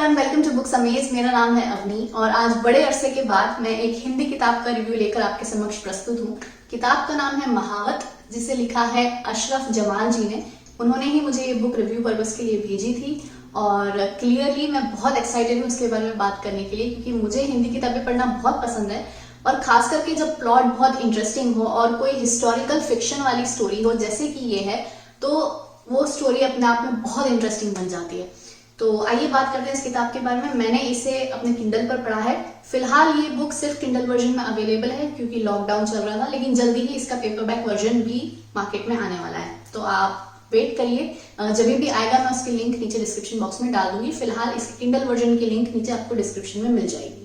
Everyone, welcome to books amaze. मेरा नाम है अवनी और आज बड़े अरसे के बाद मैं एक हिंदी किताब का रिव्यू लेकर आपके समक्ष प्रस्तुत हूँ। किताब का नाम है महावत, जिसे लिखा है अशरफ जमाल जी ने। उन्होंने ही मुझे ये बुक रिव्यू पर्पस के लिए भेजी थी और क्लियरली मैं बहुत एक्साइटेड हूँ इसके बारे में बात करने के लिए, क्योंकि मुझे हिंदी किताबें पढ़ना बहुत पसंद है और खास करके जब प्लॉट बहुत इंटरेस्टिंग हो और कोई हिस्टोरिकल फिक्शन वाली स्टोरी हो जैसे कि ये है, तो वो स्टोरी अपने आप में बहुत इंटरेस्टिंग बन जाती है। तो आइए बात करते हैं इस किताब के बारे में। मैंने इसे अपने किंडल पर पढ़ा है। फिलहाल ये बुक सिर्फ किंडल वर्जन में अवेलेबल है क्योंकि लॉकडाउन चल रहा था, लेकिन जल्दी ही इसका पेपरबैक वर्जन भी मार्केट में आने वाला है। तो आप वेट करिए, जब भी आएगा मैं उसकी लिंक नीचे डिस्क्रिप्शन बॉक्स में डाल दूंगी। फिलहाल इसके किंडल वर्जन की लिंक नीचे आपको डिस्क्रिप्शन में मिल जाएगी।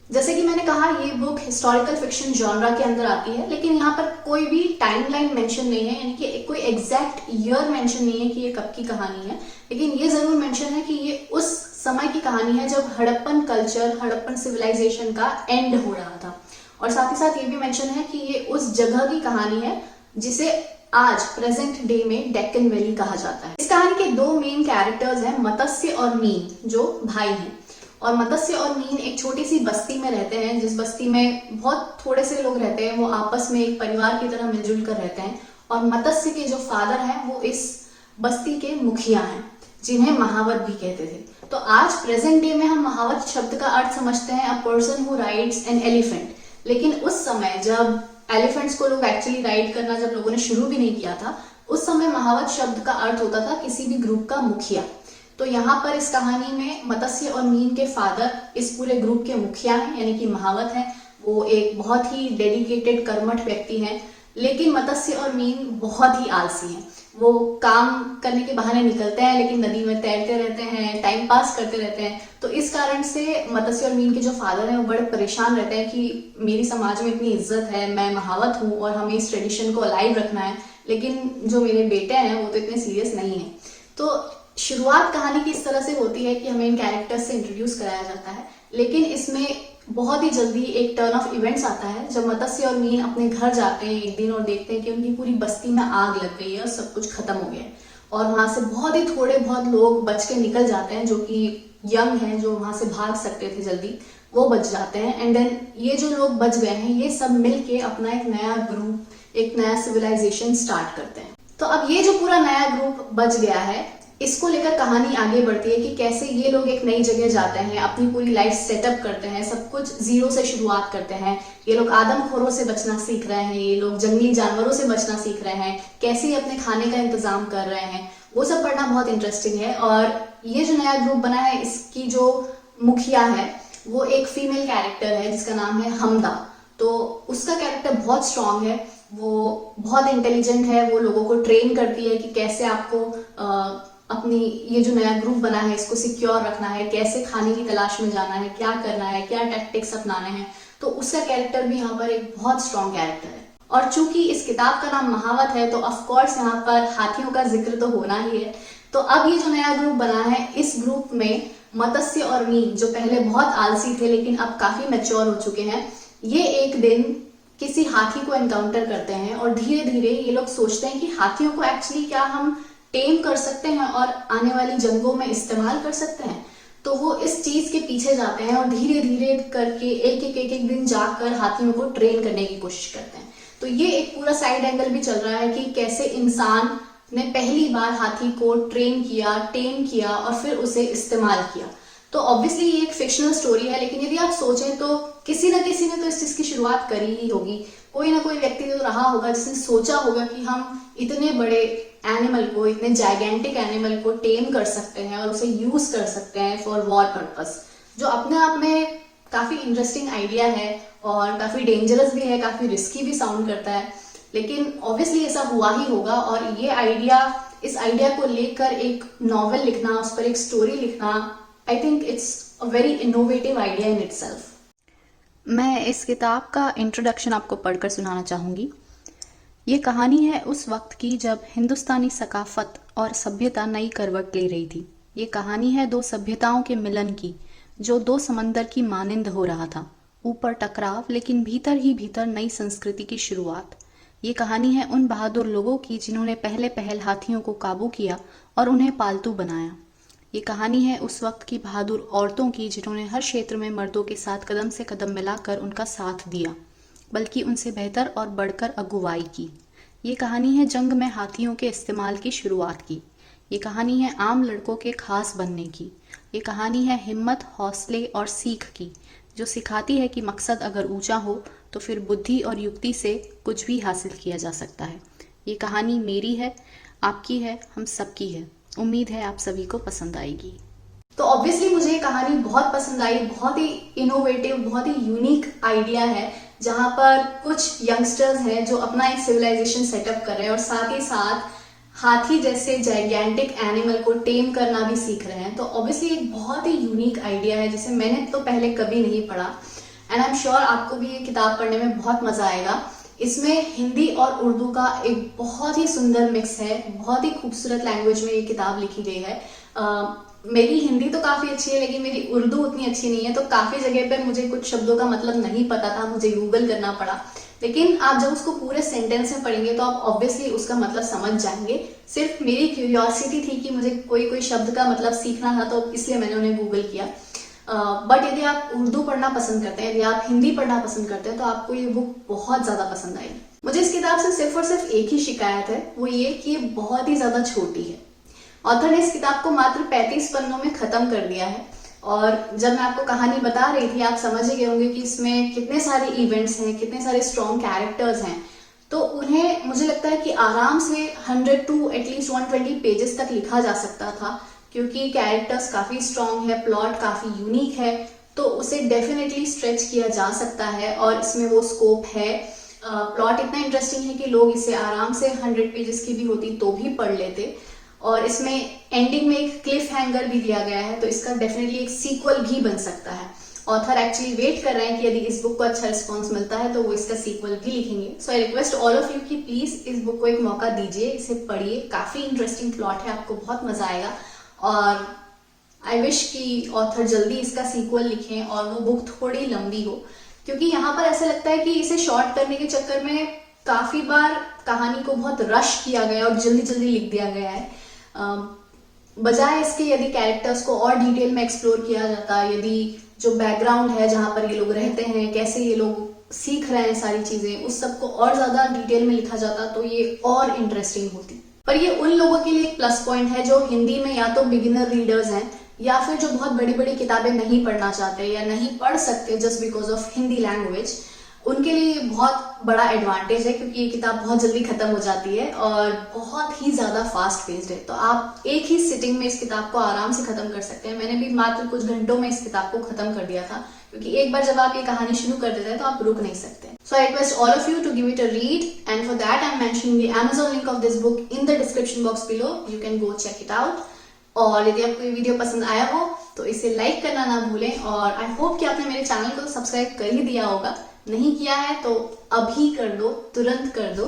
जैसे कि मैंने कहा, ये बुक हिस्टोरिकल फिक्शन जॉनरा के अंदर आती है, लेकिन यहाँ पर कोई भी टाइमलाइन मेंशन नहीं है, यानी कि कोई एग्जैक्ट ईयर मेंशन नहीं है कि ये कब की कहानी है। लेकिन ये जरूर मेंशन है कि ये उस समय की कहानी है जब हड़प्पन कल्चर, हड़प्पन सिविलाइजेशन का एंड हो रहा था। और साथ ही साथ ये भी मेंशन है कि ये उस जगह की कहानी है जिसे आज प्रेजेंट डे में डेक्कन वैली कहा जाता है। इस कहानी के दो मेन कैरेक्टर्स हैं, मत्स्य और मीन, जो भाई हैं। और मत्स्य और मीन एक छोटी सी बस्ती में रहते हैं, जिस बस्ती में बहुत थोड़े से लोग रहते हैं। वो आपस में एक परिवार की तरह मिलजुल कर रहते हैं। और मत्स्य के जो फादर हैं वो इस बस्ती के मुखिया हैं, जिन्हें महावत भी कहते थे। तो आज प्रेजेंट डे में हम महावत शब्द का अर्थ समझते हैं a person who rides an elephant. लेकिन उस समय जब एलिफेंट्स को लोग एक्चुअली राइड करना जब लोगों ने शुरू भी नहीं किया था, उस समय महावत शब्द का अर्थ होता था किसी भी ग्रुप का मुखिया। तो यहाँ पर इस कहानी में मत्स्य और मीन के फादर इस पूरे ग्रुप के मुखिया हैं, यानी कि महावत हैं। वो एक बहुत ही डेडिकेटेड कर्मठ व्यक्ति हैं। लेकिन मत्स्य और मीन बहुत ही आलसी हैं। वो काम करने के बहाने निकलते हैं, लेकिन नदी में तैरते रहते हैं, टाइम पास करते रहते हैं। तो इस कारण से मत्स्य और मीन के जो फादर हैं वो बड़े परेशान रहते हैं कि मेरी समाज में इतनी इज्जत है, मैं महावत हूँ और हमें इस ट्रेडिशन को अलाइव रखना है, लेकिन जो मेरे बेटे हैं वो तो इतने सीरियस नहीं है। तो शुरुआत कहानी की इस तरह से होती है कि हमें इन कैरेक्टर्स से इंट्रोड्यूस कराया जाता है, लेकिन इसमें बहुत ही जल्दी एक टर्न ऑफ इवेंट्स आता है जब मत्स्य और मीन अपने घर जाते हैं एक दिन और देखते हैं कि उनकी पूरी बस्ती में आग लग गई है और सब कुछ खत्म हो गया है। और वहां से बहुत ही थोड़े बहुत लोग बच के निकल जाते हैं, जो कि यंग हैं, जो वहां से भाग सकते थे जल्दी, वो बच जाते हैं। एंड देन ये जो लोग बच गए हैं, ये सब मिलके अपना एक नया ग्रुप, एक नया सिविलाइजेशन स्टार्ट करते हैं। तो अब ये जो पूरा नया ग्रुप बच गया है, इसको लेकर कहानी आगे बढ़ती है कि कैसे ये लोग एक नई जगह जाते हैं, अपनी पूरी लाइफ सेटअप करते हैं, सब कुछ जीरो से शुरुआत करते हैं। ये लोग आदमखोरों से बचना सीख रहे हैं, ये लोग जंगली जानवरों से बचना सीख रहे हैं, कैसे अपने खाने का इंतजाम कर रहे हैं, वो सब पढ़ना बहुत इंटरेस्टिंग है। और ये जो नया ग्रुप बना है, इसकी जो मुखिया है वो एक फीमेल कैरेक्टर है जिसका नाम है हमदा। तो उसका कैरेक्टर बहुत स्ट्रांग है, वो बहुत इंटेलिजेंट है, वो लोगों को ट्रेन करती है कि कैसे आपको अपनी ये जो नया ग्रुप बना है इसको सिक्योर रखना है, कैसे खाने की तलाश में जाना है, क्या करना है, क्या टैक्टिक्स अपनाने हैं। तो उसका कैरेक्टर भी यहाँ पर एक बहुत स्ट्रॉन्ग कैरेक्टर है। और चूंकि इस किताब का नाम महावत है, तो ऑफ कोर्स यहाँ पर हाथियों का जिक्र तो होना ही है। तो अब ये जो नया ग्रुप बना है, इस ग्रुप में मत्स्य और मीन, जो पहले बहुत आलसी थे लेकिन अब काफी मैच्योर हो चुके हैं, ये एक दिन किसी हाथी को एनकाउंटर करते हैं और धीरे धीरे ये लोग सोचते हैं कि हाथियों को एक्चुअली क्या हम टेम कर सकते हैं और आने वाली जंगों में इस्तेमाल कर सकते हैं। तो वो इस चीज के पीछे जाते हैं और धीरे धीरे करके एक दिन जाकर हाथियों को ट्रेन करने की कोशिश करते हैं। तो ये एक पूरा साइड एंगल भी चल रहा है कि कैसे इंसान ने पहली बार हाथी को ट्रेन किया, टेम किया और फिर उसे इस्तेमाल किया। तो ऑब्वियसली ये एक फिक्शनल स्टोरी है, लेकिन यदि आप सोचें तो किसी न किसी ने तो इस चीज की शुरुआत करी ही होगी। कोई ना कोई व्यक्ति तो रहा होगा जिसने सोचा होगा कि हम इतने बड़े एनिमल को, इतने जाइगेंटिक एनिमल को टेम कर सकते हैं और उसे यूज कर सकते हैं फॉर वॉर पर्पस, जो अपने आप में काफी इंटरेस्टिंग आइडिया है और काफी डेंजरस भी है, काफी रिस्की भी साउंड करता है। लेकिन ऑब्वियसली ऐसा हुआ ही होगा और ये आइडिया, इस आइडिया को लेकर एक नॉवेल लिखना, उस पर एक स्टोरी लिखना, I think it's a very innovative idea in itself. मैं इस किताब का इंट्रोडक्शन आपको पढ़कर सुनाना चाहूँगी। ये कहानी है उस वक्त की जब हिंदुस्तानी सकाफत और सभ्यता नई करवट ले रही थी। ये कहानी है दो सभ्यताओं के मिलन की, जो दो समंदर की मानिंद हो रहा था। ऊपर टकराव, लेकिन भीतर ही भीतर नई संस्कृति की शुरुआत। ये कहानी है उन बहादुर लोगों की जिन्होंने पहले पहल हाथियों को काबू किया और उन्हें पालतू बनाया। ये कहानी है उस वक्त की बहादुर औरतों की जिन्होंने हर क्षेत्र में मर्दों के साथ कदम से कदम मिलाकर उनका साथ दिया, बल्कि उनसे बेहतर और बढ़कर अगुवाई की। ये कहानी है जंग में हाथियों के इस्तेमाल की शुरुआत की। ये कहानी है आम लड़कों के खास बनने की। ये कहानी है हिम्मत, हौसले और सीख की, जो सिखाती है कि मकसद अगर ऊंचा हो तो फिर बुद्धि और युक्ति से कुछ भी हासिल किया जा सकता है। ये कहानी मेरी है, आपकी है, हम सबकी है। उम्मीद है आप सभी को पसंद आएगी। तो ऑब्वियसली मुझे ये कहानी बहुत पसंद आई। बहुत ही इनोवेटिव, बहुत ही यूनिक आइडिया है, जहां पर कुछ यंगस्टर्स हैं जो अपना एक सिविलाइजेशन सेटअप कर रहे हैं और साथ ही साथ हाथी जैसे जाइगेंटिक एनिमल को टेम करना भी सीख रहे हैं। तो ऑब्वियसली एक बहुत ही यूनिक आइडिया है जिसे मैंने तो पहले कभी नहीं पढ़ा, एंड आई एम श्योर आपको भी ये किताब पढ़ने में बहुत मजा आएगा। इसमें हिंदी और उर्दू का एक बहुत ही सुंदर मिक्स है। बहुत ही खूबसूरत लैंग्वेज में ये किताब लिखी गई है। मेरी हिंदी तो काफी अच्छी है, लेकिन मेरी उर्दू उतनी अच्छी नहीं है, तो काफी जगह पर मुझे कुछ शब्दों का मतलब नहीं पता था, मुझे गूगल करना पड़ा। लेकिन आप जब उसको पूरे सेंटेंस में पढ़ेंगे तो आप ऑब्वियसली उसका मतलब समझ जाएंगे। सिर्फ मेरी क्यूरियोसिटी थी कि मुझे कोई शब्द का मतलब सीखना था, तो इसलिए मैंने उन्हें गूगल किया। बट यदि आप उर्दू पढ़ना पसंद करते हैं, यदि आप हिंदी पढ़ना पसंद करते हैं, तो आपको ये बुक बहुत ज्यादा पसंद आएगी। मुझे इस किताब से सिर्फ और सिर्फ एक ही शिकायत है, वो ये कि ये बहुत ही ज्यादा छोटी है। ऑथर ने इस किताब को मात्र 35 पन्नों में खत्म कर दिया है, और जब मैं आपको कहानी बता रही थी आप समझ ही गए होंगे कि इसमें कितने सारे इवेंट्स हैं, कितने सारे स्ट्रॉन्ग कैरेक्टर्स हैं। तो उन्हें मुझे लगता है कि आराम से 100 टू एटलीस्ट 120 पेजेस तक लिखा जा सकता था, क्योंकि कैरेक्टर्स काफी स्ट्रॉन्ग है, प्लॉट काफी यूनिक है, तो उसे डेफिनेटली स्ट्रेच किया जा सकता है और इसमें वो स्कोप है। प्लॉट इतना इंटरेस्टिंग है कि लोग इसे आराम से 100 पेजेस की भी होती तो भी पढ़ लेते, और इसमें एंडिंग में एक क्लिफ हैंगर भी दिया गया है, तो इसका डेफिनेटली एक सीक्वल भी बन सकता है। ऑथर एक्चुअली वेट कर रहे हैं कि यदि इस बुक को अच्छा रिस्पॉन्स मिलता है तो वो इसका सीक्वल भी लिखेंगे। So I request all of you कि प्लीज इस बुक को एक मौका दीजिए, इसे पढ़िए। काफी इंटरेस्टिंग प्लॉट है, आपको बहुत मजा आएगा, और आई विश कि ऑथर जल्दी इसका सीक्वल लिखें और वो बुक थोड़ी लंबी हो, क्योंकि यहाँ पर ऐसा लगता है कि इसे शॉर्ट करने के चक्कर में काफी बार कहानी को बहुत रश किया गया और जल्दी जल्दी लिख दिया गया है। बजाय इसके यदि कैरेक्टर्स को और डिटेल में एक्सप्लोर किया जाता, यदि जो बैकग्राउंड है जहाँ पर ये लोग रहते हैं, कैसे ये लोग सीख रहे हैं सारी चीजें, उस सबको और ज्यादा डिटेल में लिखा जाता तो ये और इंटरेस्टिंग होती। पर ये उन लोगों के लिए एक प्लस पॉइंट है जो हिंदी में या तो बिगिनर रीडर्स हैं, या फिर जो बहुत बड़ी बड़ी किताबें नहीं पढ़ना चाहते या नहीं पढ़ सकते just because of Hindi language. उनके लिए ये बहुत बड़ा एडवांटेज है, क्योंकि ये किताब बहुत जल्दी खत्म हो जाती है और बहुत ही ज्यादा फास्ट पेस्ड है। तो आप एक ही सिटिंग में इस किताब को आराम से खत्म कर सकते हैं। मैंने भी मात्र कुछ घंटों में इस किताब को खत्म कर दिया था, क्योंकि एक बार जब आप ये कहानी शुरू कर देते हैं तो आप रुक नहीं सकते। So I request all of you to give it a read, and for that I am mentioning the Amazon link of this book in the description box below. You can go check it out. और यदि आपको ये video पसंद आया हो तो इसे like करना ना भूलें, और आई होप कि आपने मेरे चैनल को सब्सक्राइब कर ही दिया होगा। नहीं किया है तो अभी कर दो, तुरंत कर दो।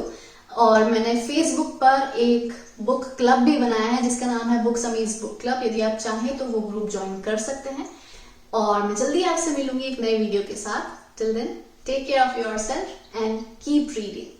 और मैंने फेसबुक पर एक बुक क्लब भी बनाया है जिसका नाम है बुक समीज बुक क्लब। यदि आप चाहें तो वो ग्रुप ज्वाइन कर सकते हैं, और मैं जल्दी आपसे मिलूंगी एक नए वीडियो के साथ। Till then, take care of yourself and keep reading.